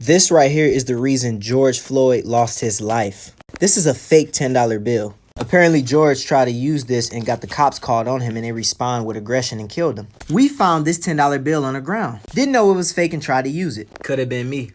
This right here is the reason George Floyd lost his life. This is a fake $10 bill. Apparently George tried to use this and got the cops called on him and they responded with aggression and killed him. We found this $10 bill on the ground. Didn't know it was fake and tried to use it. Could have been me.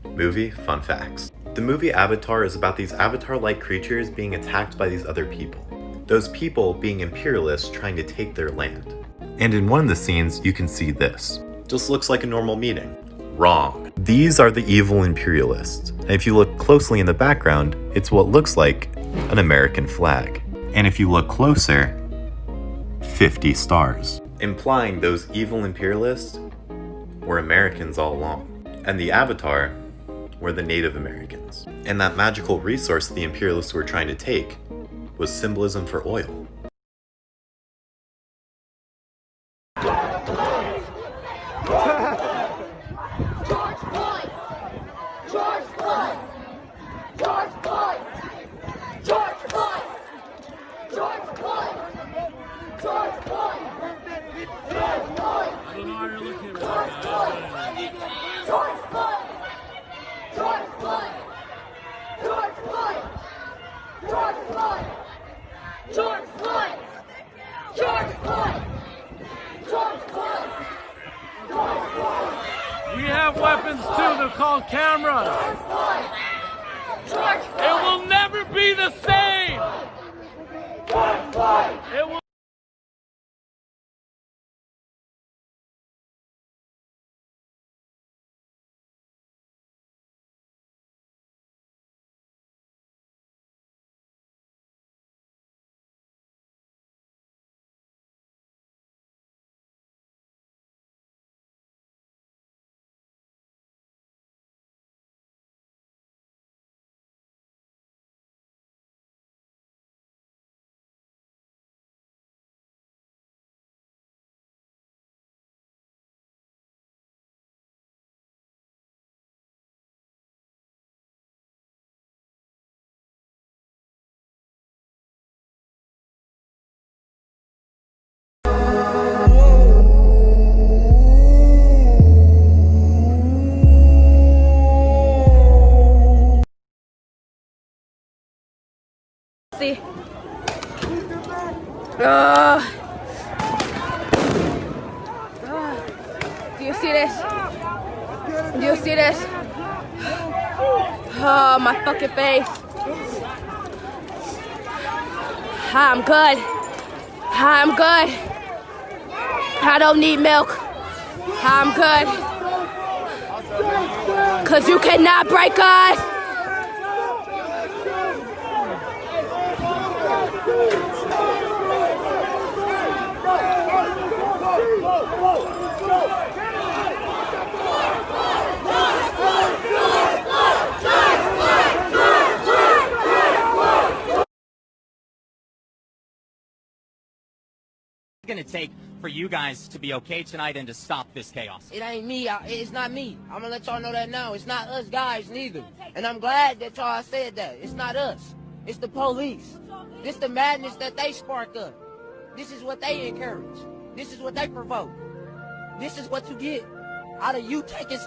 Movie fun facts. The movie Avatar is about these avatar-like creatures being attacked by these other people. Those people being imperialists trying to take their land. And in one of the scenes, you can see this. Just looks like a normal meeting. Wrong. These are the evil imperialists. And if you look closely in the background, it's what looks like an American flag. And if you look closer, 50 stars. Implying those evil imperialists were Americans all along. And the Avatar were the Native Americans. And that magical resource the imperialists were trying to take was symbolism for oil. George Floyd! George Floyd! George Floyd! George Floyd! George Floyd! George Floyd! George Floyd! I don't know how you're looking at George Floyd! George Floyd! George Floyd! George Floyd! George Floyd! George Floyd! George Floyd! George Floyd! George Floyd! We have weapons too, they're called cameras. George Floyd! It will never be the same. George Floyd! It will see. Do you see this? Do you see this? Oh, my fucking face. I'm good. I'm good. I don't need milk. I'm good. 'Cause you cannot break us. Going to take for you guys to be okay tonight and to stop this chaos? It ain't me. It's not me. I'm gonna let y'all know that now. It's not us guys neither. And I'm glad that y'all said that. It's not us. It's the police. This the madness that they spark up. This is what they encourage. This is what they provoke. This is what you get out of you taking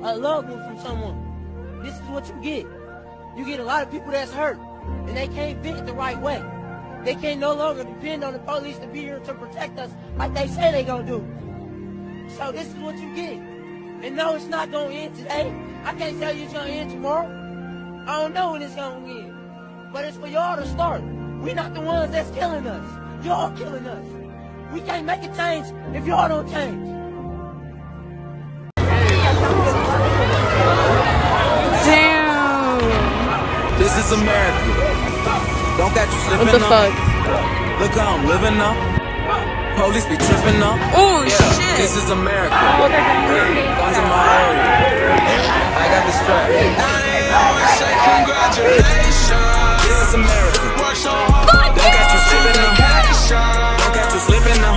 a loved one from someone. This is what you get. You get a lot of people that's hurt and they can't vent the right way. They can no longer depend on the police to be here to protect us like they say they gonna do. So this is what you get. And no, it's not gonna end today. I can't tell you it's gonna end tomorrow. I don't know when it's gonna end. But it's for y'all to start. We're not the ones that's killing us. Y'all killing us. We can't make a change if y'all don't change. Damn. This is America. Don't got you slipping What the fuck? Look how I'm living now. Police be tripping now. Oh, yeah, shit. This is America. Guns in my area. I got the strap. This is America. Don't got you slipping now. Don't got you slipping now.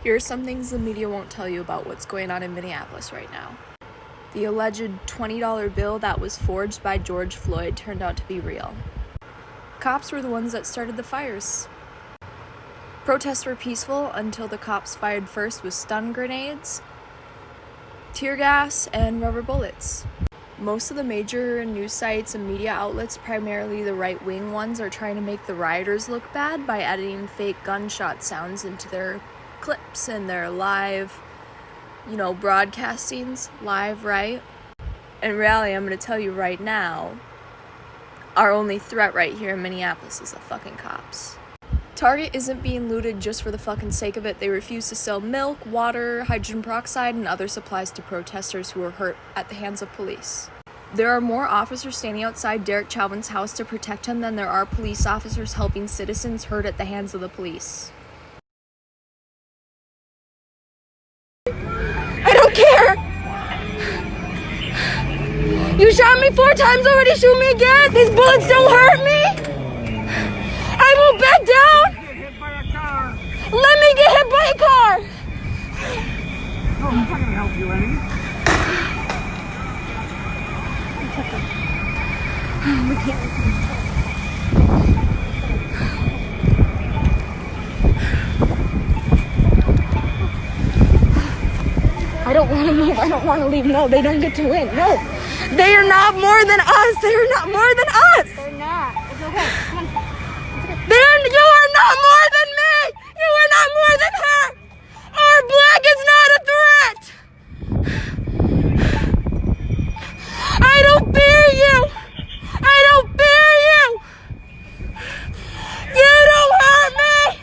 Here are some things the media won't tell you about what's going on in Minneapolis right now. The alleged $20 bill that was forged by George Floyd turned out to be real. Cops were the ones that started the fires. Protests were peaceful until the cops fired first with stun grenades, tear gas, and rubber bullets. Most of the major news sites and media outlets, primarily the right-wing ones, are trying to make the rioters look bad by adding fake gunshot sounds into their clips and their live, broadcastings, live, right? In reality, I'm going to tell you right now, our only threat right here in Minneapolis is the fucking cops. Target isn't being looted just for the fucking sake of it. They refuse to sell milk, water, hydrogen peroxide, and other supplies to protesters who were hurt at the hands of police. There are more officers standing outside Derek Chauvin's house to protect him than there are police officers helping citizens hurt at the hands of the police. I don't care! You shot me 4 times already, shoot me again! These bullets don't hurt me! I won't back down! Let me get hit by a car! No, I'm not gonna help you any. I don't want to move. I don't want to leave. No, they don't get to win. No. They are not more than us. They are not more than us. They're not. It's okay. Come on. You are not more than me. You are not more than her. Our black is not a threat. I don't fear you. I don't fear you. You don't hurt me.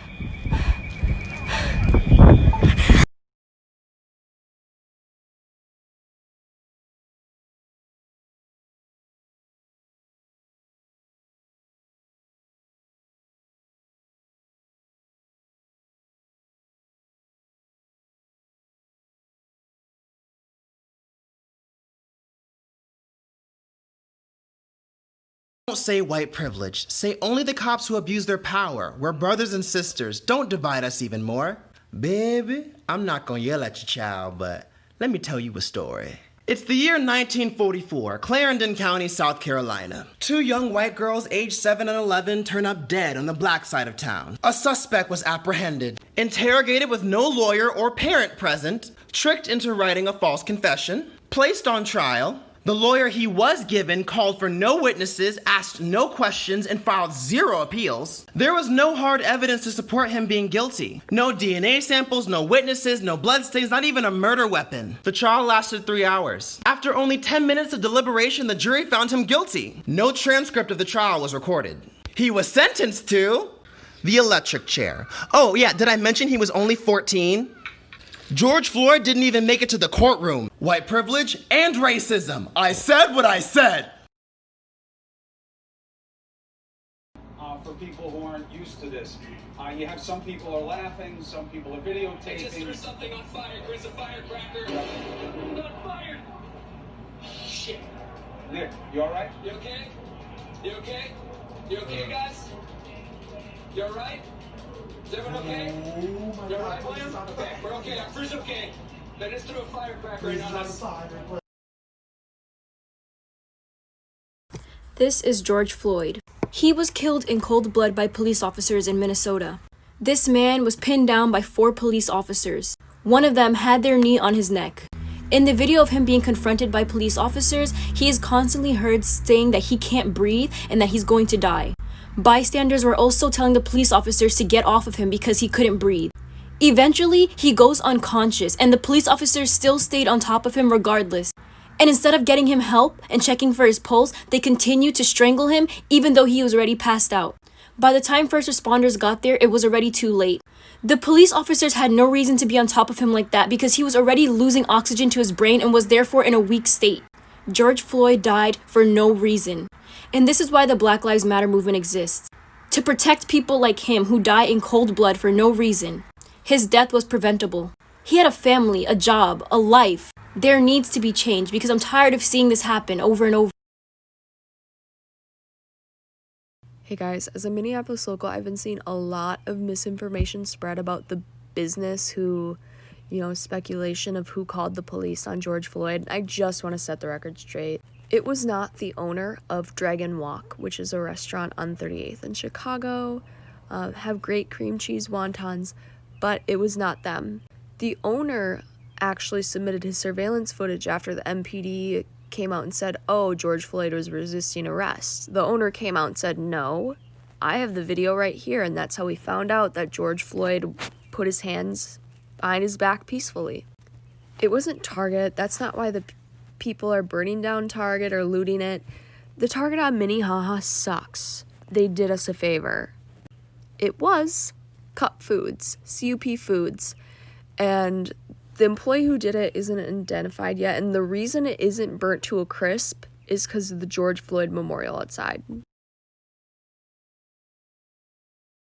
Don't say white privilege. Say only the cops who abuse their power. We're brothers and sisters. Don't divide us even more. Baby, I'm not gonna yell at your child, but let me tell you a story. It's the year 1944, Clarendon County, South Carolina. 2 young white girls aged 7 and 11 turn up dead on the black side of town. A suspect was apprehended, interrogated with no lawyer or parent present, tricked into writing a false confession, placed on trial. The lawyer he was given called for no witnesses, asked no questions, and filed 0 appeals. There was no hard evidence to support him being guilty. No DNA samples, no witnesses, no bloodstains, not even a murder weapon. The trial lasted 3 hours. After only 10 minutes of deliberation, the jury found him guilty. No transcript of the trial was recorded. He was sentenced to the electric chair. Oh yeah, did I mention he was only 14? George Floyd didn't even make it to the courtroom. White privilege and racism. I said what I said. For people who aren't used to this, you have some people are laughing, some people are videotaping. I just threw something on fire. There's a firecracker. It's on fire. Shit. Nick, you all right? You okay? You okay? You okay, guys? You all right? Is everyone okay? You all right, William? Okay, we're okay. Crew's okay. They just threw a firecracker right on us. This is George Floyd. He was killed in cold blood by police officers in Minnesota. This man was pinned down by 4 police officers. One of them had their knee on his neck. In the video of him being confronted by police officers, he is constantly heard saying that he can't breathe and that he's going to die. Bystanders were also telling the police officers to get off of him because he couldn't breathe. Eventually, he goes unconscious and the police officers still stayed on top of him regardless. And instead of getting him help and checking for his pulse, they continued to strangle him even though he was already passed out. By the time first responders got there, it was already too late. The police officers had no reason to be on top of him like that because he was already losing oxygen to his brain and was therefore in a weak state. George Floyd died for no reason. And this is why the Black Lives Matter movement exists. To protect people like him who die in cold blood for no reason. His death was preventable. He had a family, a job, a life. There needs to be change because I'm tired of seeing this happen over and over. Hey guys, as a Minneapolis local, I've been seeing a lot of misinformation spread about the business who, speculation of who called the police on George Floyd. I just want to set the record straight. It was not the owner of Dragon Walk, which is a restaurant on 38th in Chicago. Have great cream cheese wontons, but it was not them. The owner actually submitted his surveillance footage after the MPD came out and said, oh, George Floyd was resisting arrest. The owner came out and said, no, I have the video right here, and that's how we found out that George Floyd put his hands behind his back peacefully. It wasn't Target. That's not why the people are burning down Target or looting it. The Target on Minnehaha sucks. They did us a favor. It was Cup Foods, CUP Foods, and the employee who did it isn't identified yet, and the reason it isn't burnt to a crisp is because of the George Floyd memorial outside.